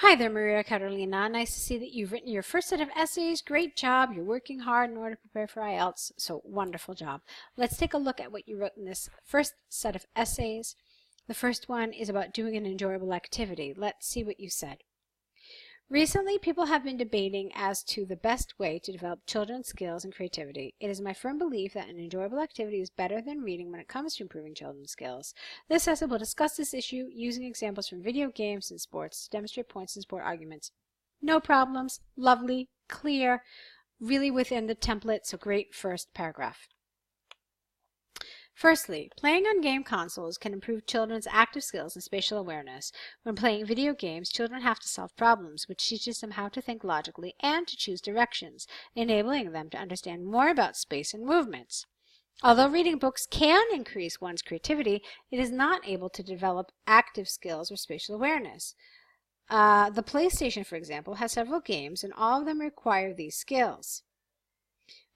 Hi there, Maria Carolina. Nice to see that you've written your first set of essays. Great job. You're working hard in order to prepare for IELTS. So wonderful job. Let's take a look at what you wrote in this first set of essays. The first one is about doing an enjoyable activity. Let's see what you said. Recently, people have been debating as to the best way to develop children's skills and creativity. It is my firm belief that an enjoyable activity is better than reading when it comes to improving children's skills. This essay will discuss this issue using examples from video games and sports to demonstrate points and support arguments. No problems, lovely, clear, really within the template, so great first paragraph. Firstly, playing on game consoles can improve children's active skills and spatial awareness. When playing video games, children have to solve problems, which teaches them how to think logically and to choose directions, enabling them to understand more about space and movements. Although reading books can increase one's creativity, it is not able to develop active skills or spatial awareness. The PlayStation, for example, has several games, and all of them require these skills.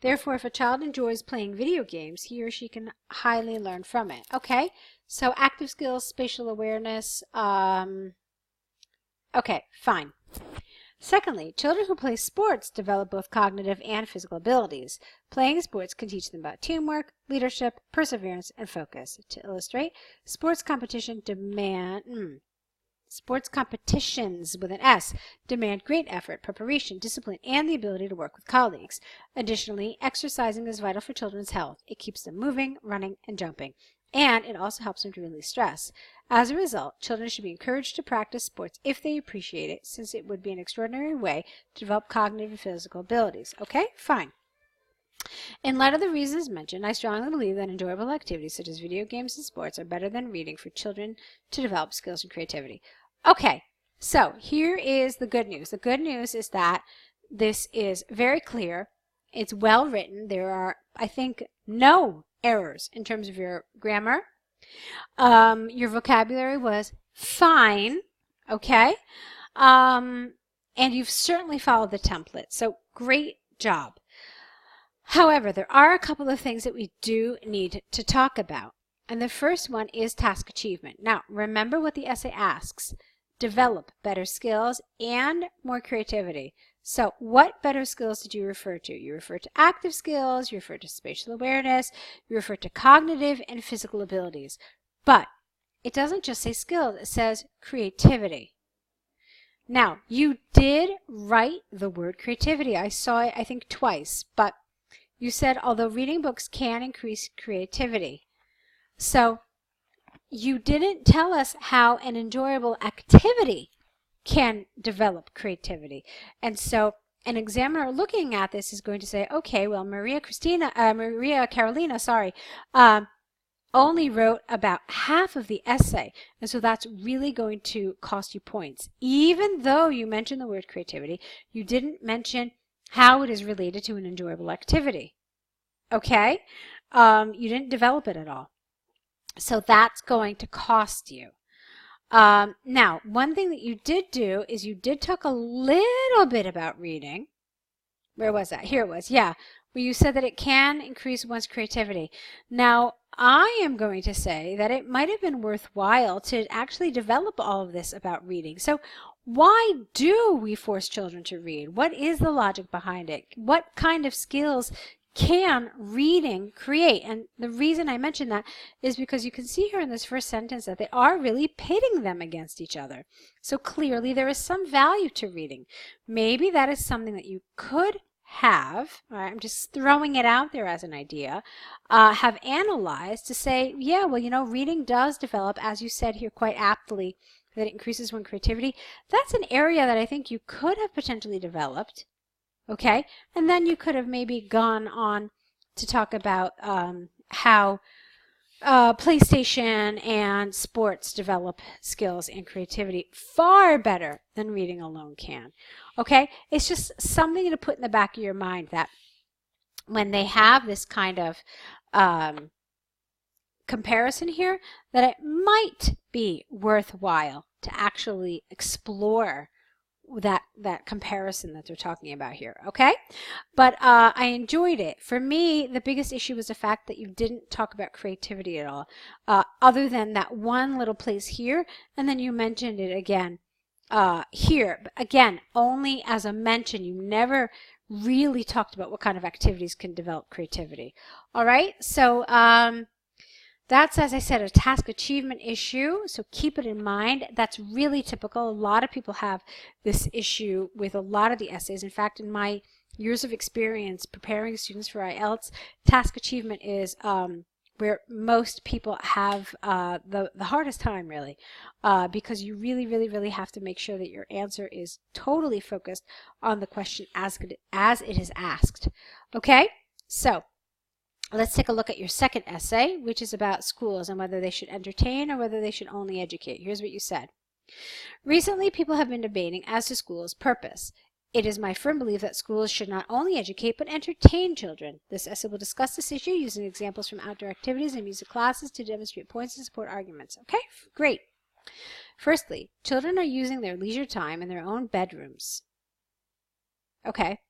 Therefore, if a child enjoys playing video games, he or she can highly learn from it. Okay, so active skills, spatial awareness, okay, fine. Secondly, children who play sports develop both cognitive and physical abilities. Playing sports can teach them about teamwork, leadership, perseverance, and focus. To illustrate, sports competitions with an S demand great effort, preparation, discipline, and the ability to work with colleagues. Additionally, exercising is vital for children's health. It keeps them moving, running, and jumping. And it also helps them to release stress. As a result, children should be encouraged to practice sports if they appreciate it, since it would be an extraordinary way to develop cognitive and physical abilities. Okay, fine. In light of the reasons mentioned, I strongly believe that enjoyable activities such as video games and sports are better than reading for children to develop skills and creativity. Okay, so here is the good news. The good news is that this is very clear. It's well written. There are, I think, no errors in terms of your grammar. Your vocabulary was fine, okay? And you've certainly followed the template, so great job. However, there are a couple of things that we do need to talk about. And the first one is task achievement. Now, remember what the essay asks. Develop better skills and more creativity. So what better skills did you refer to? You refer to active skills, you refer to spatial awareness, you refer to cognitive and physical abilities. But it doesn't just say skills, it says creativity. Now, you did write the word creativity. I saw it, I think, twice, but you said, although reading books can increase creativity. So you didn't tell us how an enjoyable activity can develop creativity. And so an examiner looking at this is going to say, okay, well, Maria Carolina, only wrote about half of the essay. And so that's really going to cost you points. Even though you mentioned the word creativity, you didn't mention how it is related to an enjoyable activity. Okay? You didn't develop it at all. So that's going to cost you. Now, one thing that you did do is you did talk a little bit about reading. Where was that? Here it was. Yeah, where you said that it can increase one's creativity. Now, I am going to say that it might have been worthwhile to actually develop all of this about reading. So why do we force children to read? What is the logic behind it? What kind of skills can reading create? And the reason I mention that is because you can see here in this first sentence that they are really pitting them against each other. So clearly there is some value to reading. Maybe that is something that you could have, all right, I'm just throwing it out there as an idea, have analyzed to say, yeah, well, you know, reading does develop, as you said here quite aptly, that it increases one's creativity. That's an area that I think you could have potentially developed. Okay, and then you could have maybe gone on to talk about how PlayStation and sports develop skills and creativity far better than reading alone can. Okay, it's just something to put in the back of your mind that when they have this kind of comparison here, that it might be worthwhile to actually explore that comparison that they're talking about here, okay? But I enjoyed it. For me, the biggest issue was the fact that you didn't talk about creativity at all, other than that one little place here, and then you mentioned it again here. But again, only as a mention. You never really talked about what kind of activities can develop creativity. All right, so that's, as I said, a task achievement issue, so keep it in mind. That's really typical. A lot of people have this issue with a lot of the essays. In fact, in my years of experience preparing students for IELTS, task achievement is where most people have the hardest time, really, because you really have to make sure that your answer is totally focused on the question as it is asked. Okay, so let's take a look at your second essay, which is about schools and whether they should entertain or whether they should only educate. Here's what you said. Recently, people have been debating as to schools' purpose. It is my firm belief that schools should not only educate but entertain children. This essay will discuss this issue using examples from outdoor activities and music classes to demonstrate points and support arguments. Okay, great. Firstly, children are using their leisure time in their own bedrooms. Okay.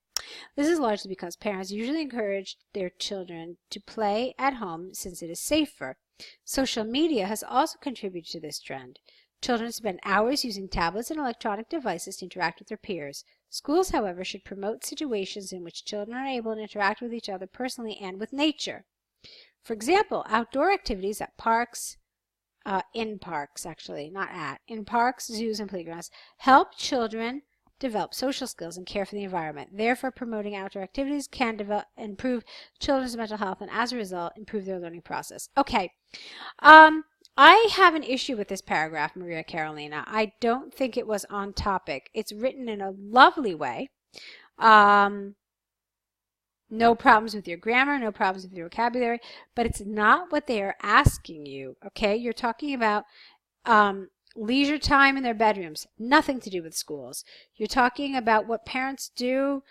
This is largely because parents usually encourage their children to play at home since it is safer. Social media has also contributed to this trend. Children spend hours using tablets and electronic devices to interact with their peers. Schools, however, should promote situations in which children are able to interact with each other personally and with nature. For example, outdoor activities at parks, in parks, zoos, and playgrounds help children develop social skills and care for the environment. Therefore, promoting outdoor activities can improve children's mental health and, as a result, improve their learning process. Okay. I have an issue with this paragraph, Maria Carolina. I don't think it was on topic. It's written in a lovely way. No problems with your grammar, no problems with your vocabulary, but it's not what they are asking you, okay? You're talking about leisure time in their bedrooms, nothing to do with schools. You're talking about what parents do,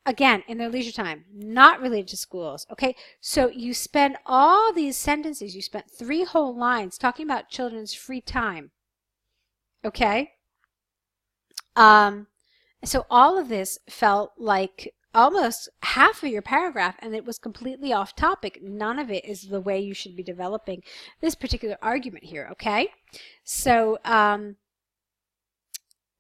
again, in their leisure time, not related to schools, okay? So you spend all these sentences, you spent 3 whole lines talking about children's free time, okay? So all of this felt like almost half of your paragraph, and it was completely off topic. None of it is the way you should be developing this particular argument here, okay? So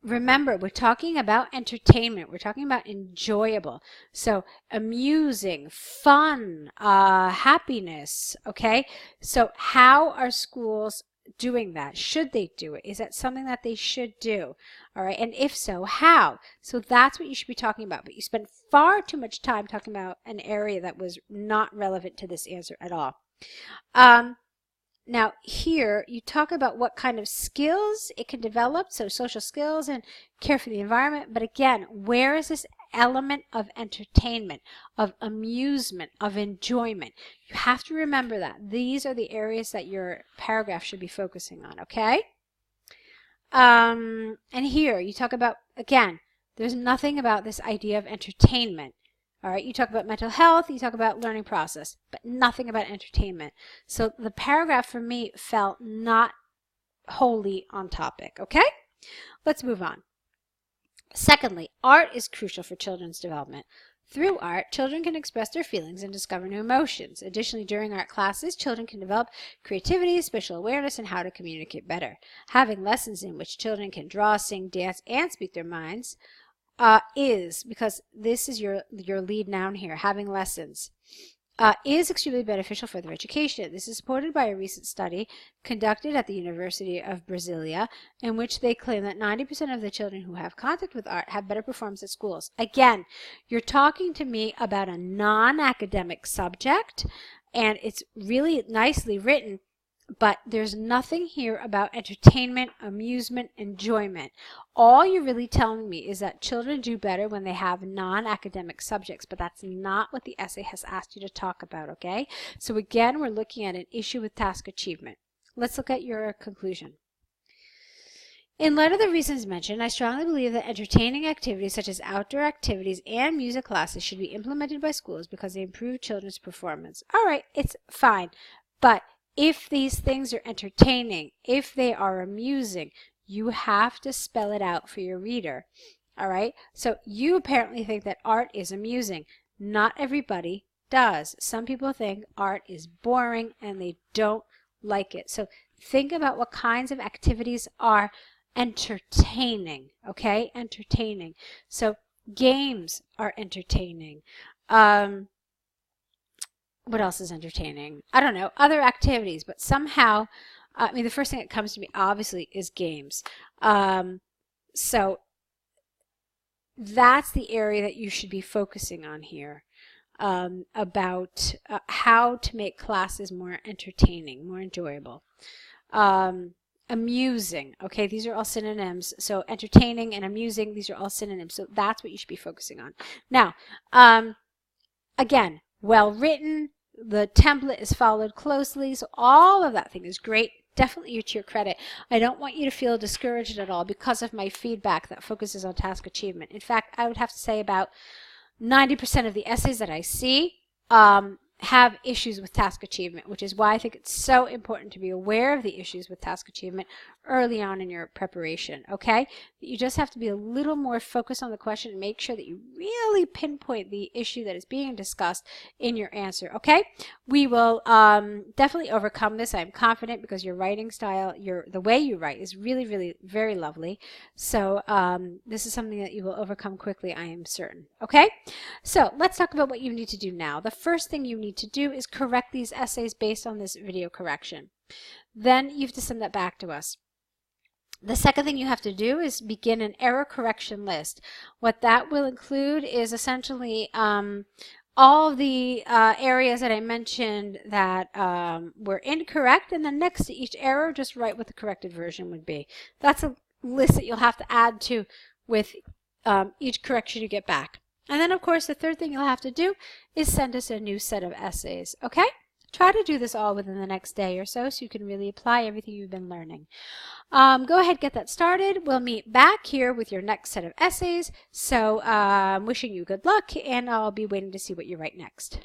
remember, we're talking about entertainment. We're talking about enjoyable. So amusing, fun, happiness, okay? So how are schools doing that? Should they do it? Is that something that they should do? All right, and if so, how? So that's what you should be talking about, but you spent far too much time talking about an area that was not relevant to this answer at all. Now here you talk about what kind of skills it can develop, so social skills and care for the environment, but again, where is this element of entertainment, of amusement, of enjoyment? You have to remember that. These are the areas that your paragraph should be focusing on, okay? And here you talk about, again, there's nothing about this idea of entertainment. All right, you talk about mental health, you talk about learning process, but nothing about entertainment. So the paragraph for me felt not wholly on topic, okay? Let's move on. Secondly, art is crucial for children's development. Through art, children can express their feelings and discover new emotions. Additionally, during art classes, children can develop creativity, spatial awareness, and how to communicate better. Having lessons in which children can draw, sing, dance, and speak their minds is, because this is your lead noun here, having lessons, is extremely beneficial for their education. This is supported by a recent study conducted at the University of Brasilia, in which they claim that 90% of the children who have contact with art have better performance at schools. Again, you're talking to me about a non-academic subject, and it's really nicely written, but there's nothing here about entertainment, amusement, enjoyment. All you're really telling me is that children do better when they have non-academic subjects, but that's not what the essay has asked you to talk about, okay? So again, we're looking at an issue with task achievement. Let's look at your conclusion. In light of the reasons mentioned, I strongly believe that entertaining activities such as outdoor activities and music classes should be implemented by schools because they improve children's performance. All right, it's fine, but if these things are entertaining, if they are amusing, you have to spell it out for your reader. All right? So you apparently think that art is amusing. Not everybody does. Some people think art is boring and they don't like it. So think about what kinds of activities are entertaining, okay? Entertaining. So games are entertaining. What else is entertaining? I don't know, other activities, but somehow, I mean, the first thing that comes to me obviously is games. So that's the area that you should be focusing on here, about how to make classes more entertaining, more enjoyable. Amusing, okay, these are all synonyms. So entertaining and amusing, these are all synonyms. So that's what you should be focusing on. Now, again, well written, the template is followed closely, so all of that thing is great. Definitely to your credit. I don't want you to feel discouraged at all because of my feedback that focuses on task achievement. In fact, I would have to say about 90% of the essays that I see have issues with task achievement, which is why I think it's so important to be aware of the issues with task achievement early on in your preparation, okay? You just have to be a little more focused on the question and make sure that you really pinpoint the issue that is being discussed in your answer, okay? We will definitely overcome this. I'm confident because your writing style, the way you write is really, really very lovely. So this is something that you will overcome quickly, I am certain, okay? So let's talk about what you need to do now. The first thing you need to do is correct these essays based on this video correction. Then you have to send that back to us. The second thing you have to do is begin an error correction list. What that will include is essentially all the areas that I mentioned that were incorrect, and then next to each error, just write what the corrected version would be. That's a list that you'll have to add to with each correction you get back. And then, of course, the third thing you'll have to do is send us a new set of essays, okay? Try to do this all within the next day or so you can really apply everything you've been learning. Go ahead, get that started. We'll meet back here with your next set of essays. So wishing you good luck, and I'll be waiting to see what you write next.